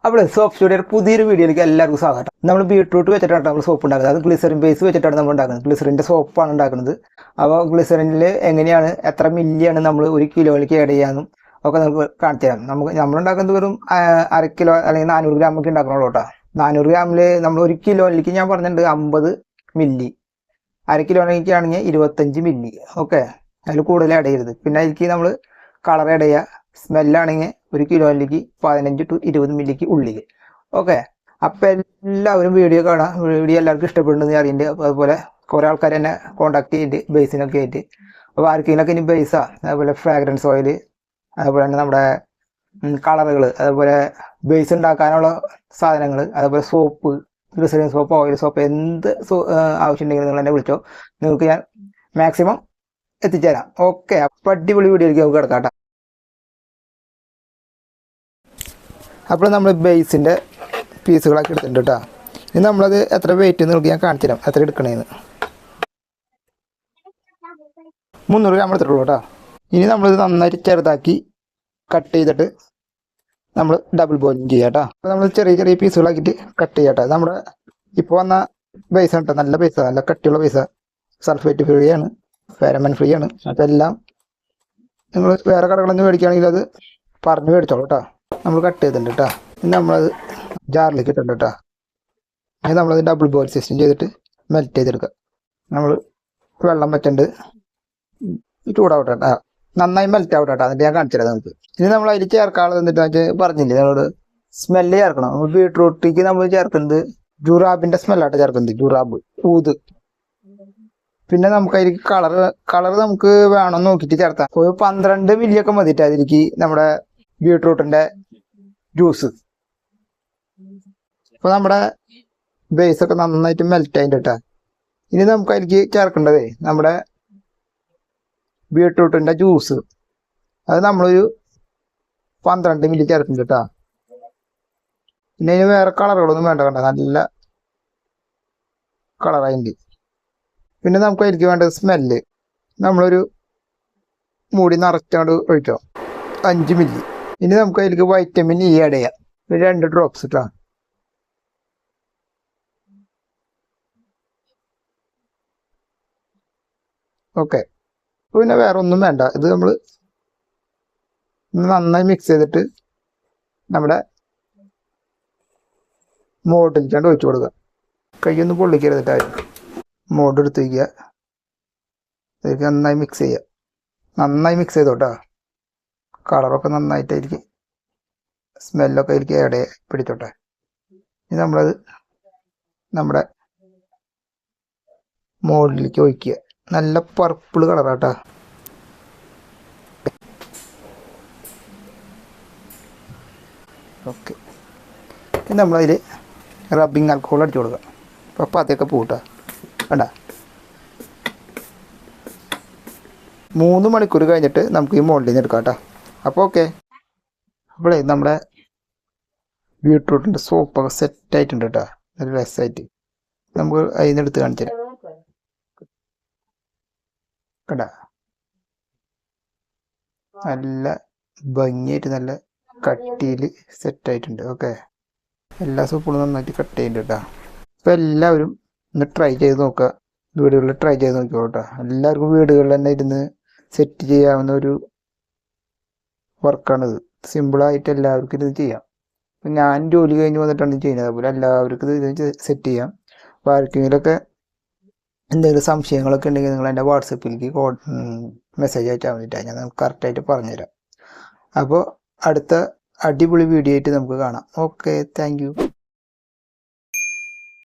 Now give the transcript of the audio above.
അപ്പോൾ soap studio പുതിയൊരു വീഡിയോയിലേക്ക് എല്ലാവർക്കും സ്വാഗതം. നമ്മൾ ബീട്രൂട്ട് വെച്ചിട്ടാണ് നമ്മൾ സോപ്പ് ഉണ്ടാക്കുന്നത്. അത് ഗ്ലിസറിൻ ബേസ് വെച്ചിട്ടാണ് നമ്മൾ ഉണ്ടാക്കുന്നത്. ഗ്ലിസറിൻ്റെ സോപ്പാണ് ഉണ്ടാക്കുന്നത്. അപ്പോൾ ഗ്ലിസറിനിൽ എങ്ങനെയാണ് എത്ര മില്ലിയാണ് നമ്മൾ 1 കിലോയിലേക്ക് ആഡ് ചെയ്യാമെന്നും ഒക്കെ നമുക്ക് കാണിച്ചു തരാം. നമ്മളുണ്ടാക്കുന്നത് വെറും 1/2 കിലോ അല്ലെങ്കിൽ 400 ഗ്രാമൊക്കെ ഉണ്ടാക്കണുള്ളൂ കേട്ടോ. 400 ഗ്രാമിൽ നമ്മൾ 1 കിലോയിലേക്ക് ഞാൻ പറഞ്ഞിട്ടുണ്ട് 50 മില്ലി, 1/2 കിലോയിലേക്ക് ആണെങ്കിൽ 25 മില്ലി. ഓക്കെ, അതിൽ കൂടുതൽ ആഡ് ചെയ്യരുത്. പിന്നെ അതിലേക്ക് നമ്മൾ കളർ ആഡ് ചെയ്യുക. സ്മെല്ലാണെങ്കിൽ 1 കിലോയിലേക്ക് 15 to 20 മില്ലിക്ക് ഉള്ളിൽ. ഓക്കെ, അപ്പം എല്ലാവരും വീഡിയോ കാണാം. വീഡിയോ എല്ലാവർക്കും ഇഷ്ടപ്പെടുന്നത് അറിയുന്നുണ്ട്. അതുപോലെ കുറേ ആൾക്കാർ എന്നെ കോൺടാക്ട് ചെയ്തിട്ട് ബേസിനൊക്കെ ആയിട്ട്. അപ്പോൾ ആർക്കെങ്കിലൊക്കെ ഇനി ബേസാ, അതുപോലെ ഫ്രാഗ്രൻസ് ഓയിൽ, അതുപോലെ തന്നെ നമ്മുടെ കളറുകൾ, അതുപോലെ ബേസ് ഉണ്ടാക്കാനുള്ള സാധനങ്ങൾ, അതുപോലെ soap, glycerin soap, oil soap, എന്ത് ആവശ്യമുണ്ടെങ്കിലും നിങ്ങൾ എന്നെ വിളിച്ചോ. നിങ്ങൾക്ക് ഞാൻ മാക്സിമം എത്തിച്ചേരാം. ഓക്കെ, അപ്പം അടിപൊളി വീഡിയോയിലേക്ക് നമുക്ക് കിടക്കാം. അപ്പോൾ നമ്മൾ ബേസിൻ്റെ പീസുകളൊക്കെ എടുത്തിട്ടുണ്ട് കേട്ടോ. ഇനി നമ്മളത് എത്ര വെയിറ്റ് നോക്കി ഞാൻ കാണിച്ചു തരാം, എത്ര എടുക്കണേന്ന്. 300 ഗ്രാം എടുത്തിട്ടുള്ളൂ കേട്ടോ. ഇനി നമ്മളിത് നന്നായിട്ട് ചെറുതാക്കി കട്ട് ചെയ്തിട്ട് നമ്മൾ ഡബിൾ ബോയിലിംഗ് ചെയ്യാം കേട്ടോ. അപ്പോൾ നമ്മൾ ചെറിയ ചെറിയ പീസുകളാക്കിയിട്ട് കട്ട് ചെയ്യാം കേട്ടോ. നമ്മുടെ ഇപ്പോൾ വന്ന ബേസാണ് കേട്ടോ. നല്ല ബേസാണ്, നല്ല കട്ടിയുള്ള ബേസാണ്. സൾഫേറ്റ് ഫ്രീ ആണ്, പാരബൻ ഫ്രീ ആണ്. അതെല്ലാം നിങ്ങൾ വേറെ കടകളൊന്നും മേടിക്കുകയാണെങ്കിൽ അത് പറഞ്ഞ് മേടിച്ചോളൂ കേട്ടോ. നമ്മൾ കട്ട് ചെയ്തിട്ടുണ്ട് കേട്ടോ. ഇനി നമ്മളത് ജാറിലേക്ക് ഇട്ടുണ്ട് കേട്ടോ. ഇനി നമ്മളത് ഡബിൾ ബോയിൽ സിസ്റ്റം ചെയ്തിട്ട് മെൽറ്റ് ചെയ്തെടുക്കുക. നമ്മൾ വെള്ളം വെച്ചിട്ടുണ്ട്, ചൂടാവട്ടെ കേട്ടോ, നന്നായി മെൽറ്റ് ആവട്ടെ കേട്ടോ. എന്നിട്ട് ഞാൻ കാണിച്ചു തരാം നമുക്ക്. ഇനി നമ്മൾ അതിൽ ചേർക്കാനുള്ളത് എന്നിട്ട് പറഞ്ഞില്ലേ നമ്മളോട്, സ്മെല്ല് ചേർക്കണം. നമ്മൾ ബീട്രൂട്ടിക്ക് നമ്മൾ ചേർക്കുന്നത് ജുറാബിൻ്റെ സ്മെല്ലായിട്ട് ചേർക്കുന്നത്, ജുറാബ്, ഊത്. പിന്നെ നമുക്ക് അതിലേക്ക് കളർ നമുക്ക് വേണമെന്ന് നോക്കിയിട്ട് ചേർത്താം. ഒരു 12 മില്ലിയൊക്കെ മതിയിട്ട് അതിലേക്ക് നമ്മുടെ ബീട്രൂട്ടിൻ്റെ ജ്യൂസ്. അപ്പോൾ നമ്മുടെ ബേസൊക്കെ നന്നായിട്ട് മെൽറ്റ് ആയിട്ട് കേട്ടോ. ഇനി നമുക്ക് അതിലേക്ക് ചേർക്കേണ്ടതേ നമ്മുടെ ബീട്രൂട്ടിൻ്റെ ജ്യൂസ്. അത് നമ്മളൊരു 12 മില്ലി ചേർക്കുന്നുണ്ട് കേട്ടോ. പിന്നെ അതിന് വേറെ കളറുകളൊന്നും വേണ്ട കണ്ട, നല്ല കളറായിട്ട്. പിന്നെ നമുക്ക് അതിലേക്ക് വേണ്ടത് സ്മെല്ല്. നമ്മളൊരു മൂടി നിറച്ചോണ്ട് ഒഴിച്ചോ, 5 മില്ലി. ഇനി നമുക്ക് അതിലേക്ക് വൈറ്റമിൻ ഇ ആഡ് ചെയ്യാം, 2 ഡ്രോപ്സ് കേട്ടോ. ഓക്കെ, പിന്നെ വേറെ ഒന്നും വേണ്ട. ഇത് നമ്മൾ നന്നായി മിക്സ് ചെയ്തിട്ട് നമ്മുടെ മോഡിലേക്കാണ്ട് ഒഴിച്ചു കൊടുക്കുക. കൈയൊന്നും പൊള്ളിക്കരുതിട്ടായി മോഡ് എടുത്ത് വയ്ക്കുക. അതിലേക്ക് നന്നായി മിക്സ് ചെയ്യുക. നന്നായി മിക്സ് ചെയ്തോട്ടോ. കളറൊക്കെ നന്നായിട്ടായിരിക്കും, സ്മെല്ലൊക്കെ അതിലേക്ക് ആഡ് പിടിച്ചോട്ടെ. ഇനി നമ്മളത് നമ്മുടെ മോഡിലേക്ക് ഒഴിക്കുക. നല്ല പർപ്പിൾ കളറാട്ടോ. ഓക്കെ, ഇനി നമ്മളതിൽ റബ്ബിങ് ആൽക്കഹോൾ അടിച്ചു കൊടുക്കുക. അപ്പോൾ അതൊക്കെ പൂട്ടാ വേണ്ട. 3 മണിക്കൂർ കഴിഞ്ഞിട്ട് നമുക്ക് ഈ മോൾഡിൽ നിന്ന് എടുക്കാം കേട്ടോ. അപ്പോൾ ഓക്കെ, അപ്പോഴേ നമ്മുടെ ബീട്രൂട്ടിൻ്റെ സോപ്പൊക്കെ സെറ്റായിട്ടുണ്ട് കേട്ടോ. നല്ല രസമായിട്ട് നമുക്ക് അതിൽ നിന്ന് എടുത്ത് കാണിച്ചു തരാം കേട്ടോ. നല്ല ഭംഗിയായിട്ട് നല്ല കട്ടിയിൽ സെറ്റായിട്ടുണ്ട്. ഓക്കെ, എല്ലാ സോപ്പുകളും നന്നായിട്ട് കട്ട് ചെയ്യുന്നുണ്ട് കേട്ടോ. അപ്പോൾ എല്ലാവരും ഒന്ന് ട്രൈ ചെയ്ത് നോക്കുക. വീടുകളിൽ ട്രൈ ചെയ്ത് നോക്കിക്കോ കേട്ടോ. എല്ലാവർക്കും വീടുകളിൽ തന്നെ ഇരുന്ന് സെറ്റ് ചെയ്യാവുന്ന ഒരു വർക്കാണിത്. സിമ്പിളായിട്ട് എല്ലാവർക്കും ഇത് ചെയ്യാം. അപ്പം ഞാൻ ജോലി കഴിഞ്ഞ് വന്നിട്ടാണ് ചെയ്യുന്നത്. അതുപോലെ എല്ലാവർക്കും ഇത് സെറ്റ് ചെയ്യാം. അപ്പോൾ ആർക്കെങ്കിലുമൊക്കെ എന്തെങ്കിലും സംശയങ്ങളൊക്കെ ഉണ്ടെങ്കിൽ നിങ്ങൾ എൻ്റെ വാട്സപ്പിലേക്ക് മെസ്സേജ് അയച്ചാൽ വേണ്ടിയിട്ടാണ്, ഞാൻ കറക്റ്റായിട്ട് പറഞ്ഞുതരാം. അപ്പോൾ അടുത്ത അടിപൊളി വീഡിയോ ആയിട്ട് നമുക്ക് കാണാം. Okay, thank you.